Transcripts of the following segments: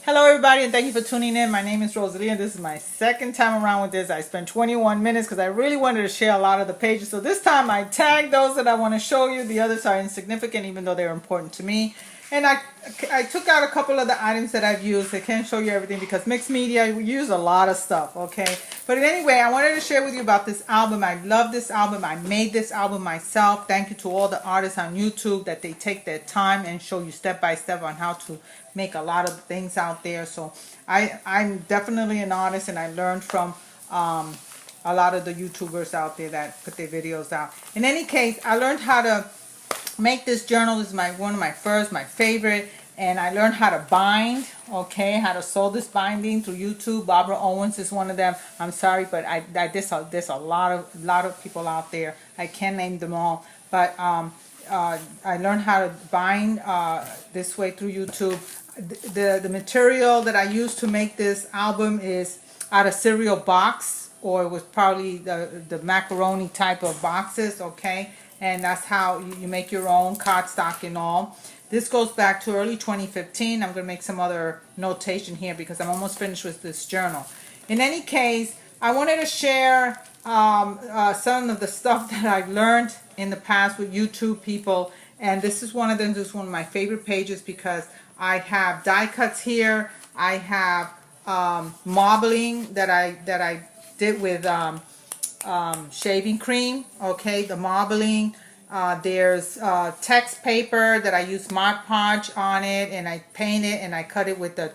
Hello everybody and thank you for tuning in. My name is Rosalie and this is my second time around with this. I spent 21 minutes because I really wanted to share a lot of the pages. So this time I tagged those that I want to show you. The others are insignificant even though they're important to me. And I took out a couple of the items that I've used. I can't show you everything because mixed media, we use a lot of stuff, okay? But anyway, I wanted to share with you about this album. I love this album. I made this album myself. Thank you to all the artists on YouTube that they take their time and show you step by step on how to make a lot of things out there. So I'm definitely an artist and I learned from a lot of the YouTubers out there that put their videos out. In any case, I learned how to make this journal. This is one of my favorite, and I learned how to bind, okay, how to sew this binding through YouTube. Barbara Owens is one of them. I'm sorry, but there's a lot of people out there. I can't name them all, but I learned how to bind this way through YouTube. The material that I used to make this album is out of cereal box, or it was probably the macaroni type of boxes, okay? And that's how you make your own cardstock and all. This goes back to early 2015. I'm going to make some other notation here because I'm almost finished with this journal. In any case, I wanted to share some of the stuff that I've learned in the past with YouTube people. And this is one of them. This is one of my favorite pages because I have die cuts here. I have marbling that I did with shaving cream, okay, the marbling. There's text paper that I use Mod Podge on it, and I paint it and I cut it with the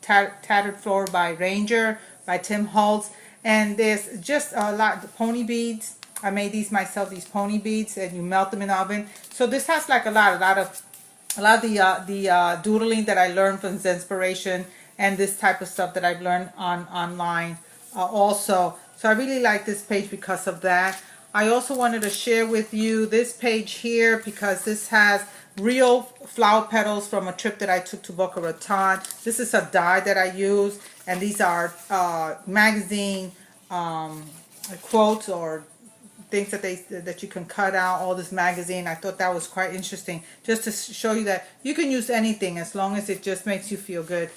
Tattered Floral by Ranger by Tim Holtz. And there's just a lot of pony beads. I made these myself, these pony beads, and you melt them in the oven. So this has like a lot of the doodling that I learned from Zenspiration and this type of stuff that I've learned online also. So I really like this page because of that. I also wanted to share with you this page here because this has real flower petals from a trip that I took to Boca Raton. This is a die that I use, and these are magazine quotes or things that you can cut out, all this magazine. I thought that was quite interesting just to show you that you can use anything as long as it just makes you feel good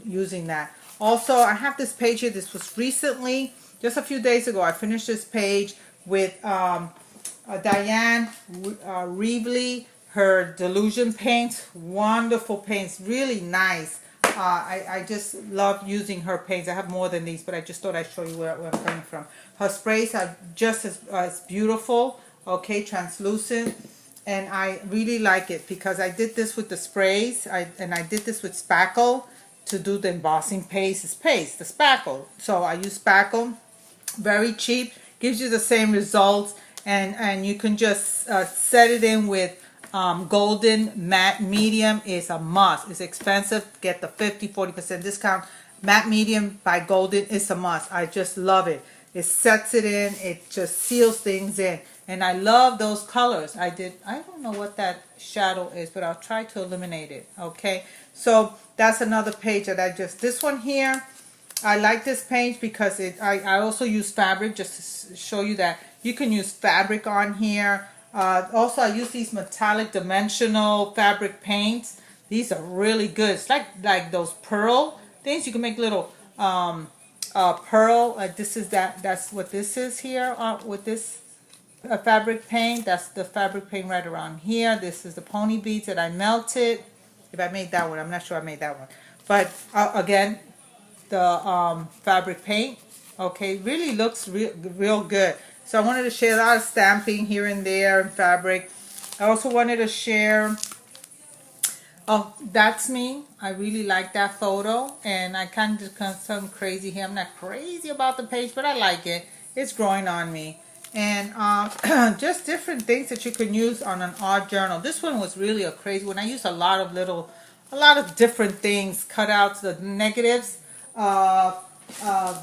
using that. Also, I have this page here. This was recently, just a few days ago. I finished this page with Diane Reevely, her Delusion paints. Wonderful paints, really nice. I just love using her paints. I have more than these, but I just thought I'd show you where I'm coming from. Her sprays are just as beautiful, okay, translucent. And I really like it because I did this with the sprays, and I did this with spackle to do the embossing paste, the spackle. So I use spackle, very cheap, gives you the same results, and you can just set it in with golden matte medium. Is a must. It's expensive. Get the 50-40% discount. Matte medium by Golden is a must. I just love it. It sets it in. It just seals things in. And I love those colors. I don't know what that shadow is, but I'll try to eliminate it. Okay. So that's another page that this one here, I like this page because I also use fabric, just to show you that you can use fabric on here. Also, I use these metallic dimensional fabric paints. These are really good. It's like those pearl things. You can make little pearl. That's what this is here with this fabric paint. That's the fabric paint right around here. This is the pony beads that I melted. If I made that one, I'm not sure I made that one. But again, the fabric paint, okay, really looks real good. So I wanted to share a lot of stamping here and there in fabric. I also wanted to share, oh, that's me. I really like that photo, and I kind of do something crazy here. I'm not crazy about the page, but I like it. It's growing on me. And just different things that you can use on an art journal. This one was really a crazy one. I used a lot of different things, cutouts, the negatives.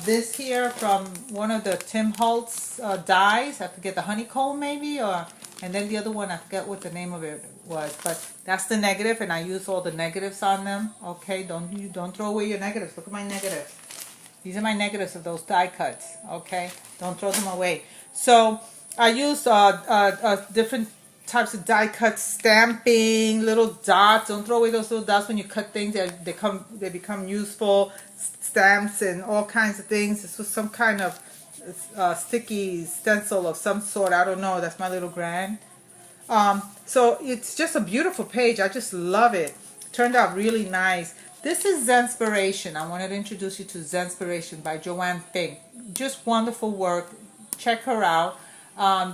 This here from one of the Tim Holtz dies. I forget, the honeycomb maybe, and then the other one I forget what the name of it was. But that's the negative, and I use all the negatives on them. Okay, don't throw away your negatives. Look at my negatives. These are my negatives of those die cuts. Okay, don't throw them away. So I use different types of die cut stamping, little dots. Don't throw away those little dots when you cut things. They become useful. Stamps and all kinds of things. This was some kind of sticky stencil of some sort. I don't know. That's my little grand. So it's just a beautiful page. I just love it. Turned out really nice. This is Zenspiration. I wanted to introduce you to Zenspiration by Joanne Fink. Just wonderful work. Check her out.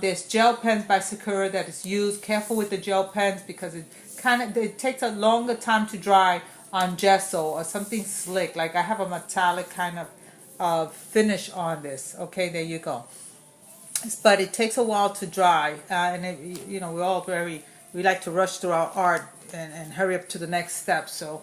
There's gel pens by Sakura that is used. Careful with the gel pens because it takes a longer time to dry on gesso or something slick. Like I have a metallic kind of finish on this. Okay, there you go. But it takes a while to dry, and we're all we like to rush through our art and hurry up to the next step. So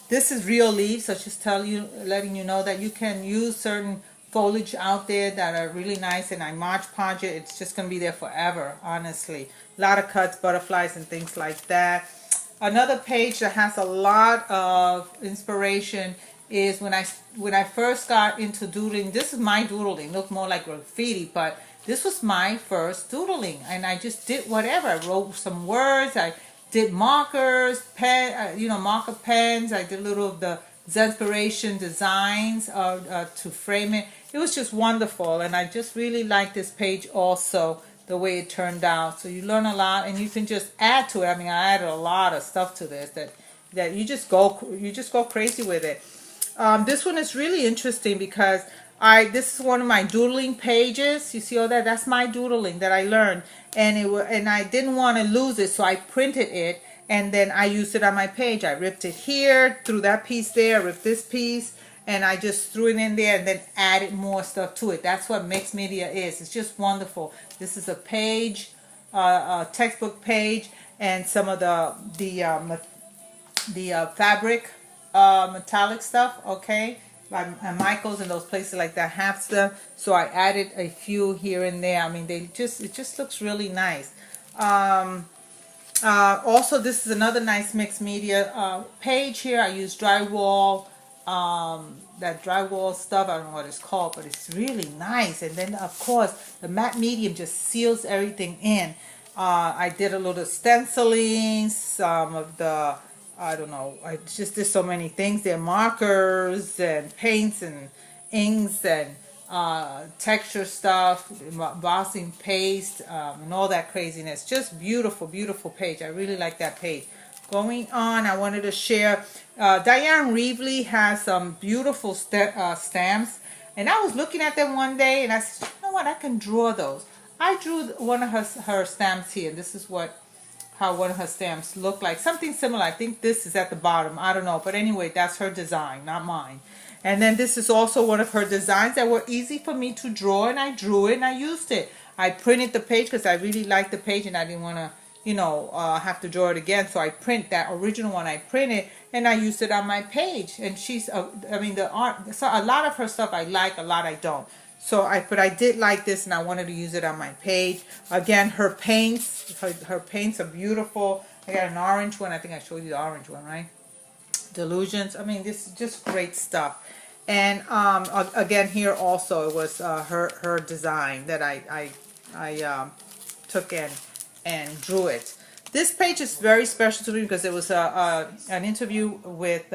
this is real leaves. So just letting you know that you can use certain foliage out there that are really nice, and I Mod Podge it. It's just going to be there forever, honestly. A lot of cuts, butterflies, and things like that. Another page that has a lot of inspiration is when I first got into doodling. This is my doodling. Looked more like graffiti, but this was my first doodling, and I just did whatever. I wrote some words. I did markers, marker pens. I did little of the Zenspiration designs to frame it. It was just wonderful, and I just really like this page also, the way it turned out. So you learn a lot, and you can just add to it. I mean, I added a lot of stuff to this that you just go crazy with it. This one is really interesting because this is one of my doodling pages. You see all that? That's my doodling that I learned, and I didn't want to lose it, so I printed it, and then I used it on my page. I ripped it here, threw that piece there, ripped this piece, and I just threw it in there and then added more stuff to it. That's what mixed media is. It's just wonderful. This is a page, a textbook page, and some of the fabric metallic stuff, okay, by Michaels and those places like that have them. So I added a few here and there. I mean, it just looks really nice. Also, this is another nice mixed media page here. I use drywall, that drywall stuff. I don't know what it's called, but it's really nice. And then, of course, the matte medium just seals everything in. I did a little stenciling, some of the, I don't know, I just did so many things there. Markers and paints and inks and texture stuff, embossing paste, and all that craziness. Just beautiful, beautiful page. I really like that page. Going on, I wanted to share, Diane Reevely has some beautiful stamps, and I was looking at them one day, and I said, you know what, I can draw those. I drew one of her stamps here. This is how one of her stamps looked like. Something similar. I think this is at the bottom. I don't know, but anyway, that's her design, not mine. And then this is also one of her designs that were easy for me to draw, and I drew it and I used it. I printed the page because I really liked the page and I didn't want to, have to draw it again. So I print that original one. I printed and I used it on my page. And she's, the art. So a lot of her stuff I like, a lot I don't. But I did like this, and I wanted to use it on my page. Again, her paints, her paints are beautiful. I got an orange one. I think I showed you the orange one, right? Delusions. I mean, this is just great stuff. And again, here also it was her design that I took in and drew it. This page is very special to me because it was an interview with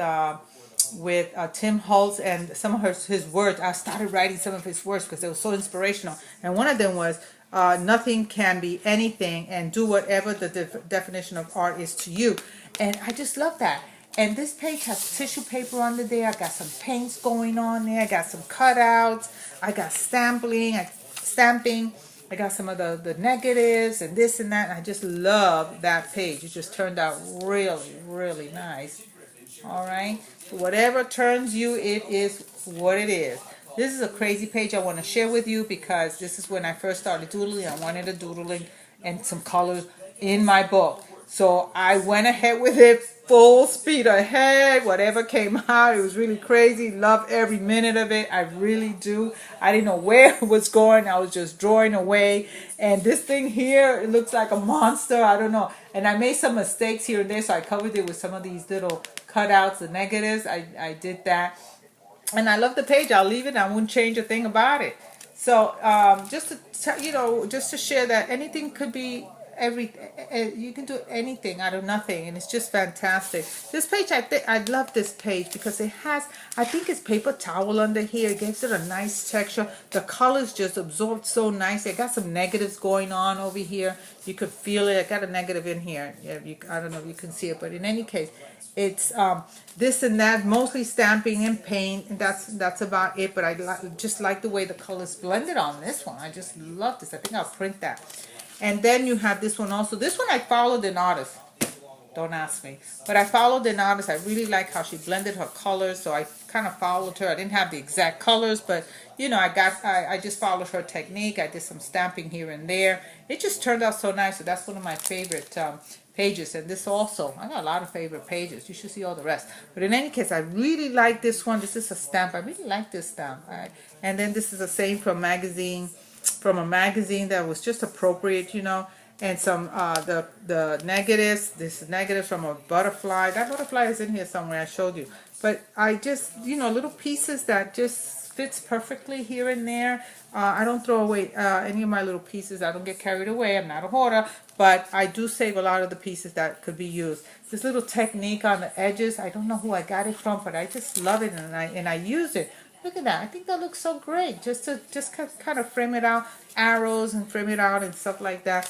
Tim Holtz, and some of his words. I started writing some of his words because they were so inspirational. And one of them was, nothing can be anything, and do whatever the definition of art is to you. And I just love that. And this page has tissue paper under there. I got some paints going on there. I got some cutouts. I got stamping. I got some of the negatives and this and that. And I just love that page. It just turned out really, really nice. All right. So whatever turns you, it is what it is. This is a crazy page I want to share with you because this is when I first started doodling. I wanted a doodling and some colors in my book. So I went ahead with it, full speed ahead, whatever came out. It was really crazy. Love every minute of it. I really do. I didn't know where it was going. I was just drawing away. And this thing here, it looks like a monster. I don't know. And I made some mistakes here and there, so I covered it with some of these little cutouts, the negatives. I did that. And I love the page. I'll leave it. I wouldn't change a thing about it. So just to share that anything could be you can do anything out of nothing, and it's just fantastic. This page, I love this page because it has, I think it's paper towel under here. It gives it a nice texture. The colors just absorb so nice. I got some negatives going on over here. You could feel it. I got a negative in here. Yeah, I don't know if you can see it, but in any case, it's this and that, mostly stamping and paint, and that's about it. But just like the way the colors blended on this one. I just love this. I think I'll print that. And then you have this one also. This one I followed an artist. Don't ask me. But I followed an artist. I really like how she blended her colors, so I kind of followed her. I didn't have the exact colors, but you know, I just followed her technique. I did some stamping here and there. It just turned out so nice. So that's one of my favorite pages. And this also, I got a lot of favorite pages. You should see all the rest. But in any case, I really like this one. This is a stamp. I really like this stamp. And then this is the same from a magazine that was just appropriate, you know. And some the negatives. This is negatives from a butterfly. That butterfly is in here somewhere. I showed you. But I just, you know, little pieces that just fits perfectly here and there. I don't throw away any of my little pieces. I don't get carried away. I'm not a hoarder. But I do save a lot of the pieces that could be used. This little technique on the edges, I don't know who I got it from, but I just love it, and I use it. Look at that. I think that looks so great. Just kind of frame it out, arrows and frame it out and stuff like that.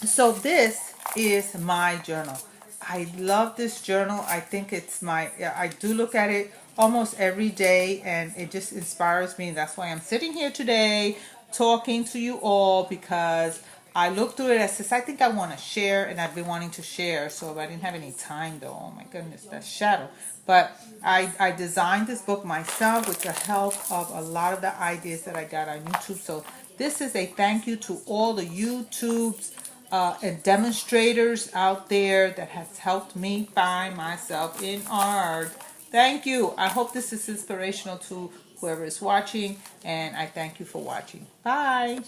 So this is my journal. I love this journal. I think it's I do look at it almost every day, and it just inspires me. That's why I'm sitting here today talking to you all, because I looked through it. I says, I think I want to share, and I've been wanting to share, so I didn't have any time though. Oh my goodness, that shadow. But I designed this book myself with the help of a lot of the ideas that I got on YouTube. So this is a thank you to all the YouTubes and demonstrators out there that has helped me find myself in art. Thank you. I hope this is inspirational to whoever is watching, and I thank you for watching. Bye.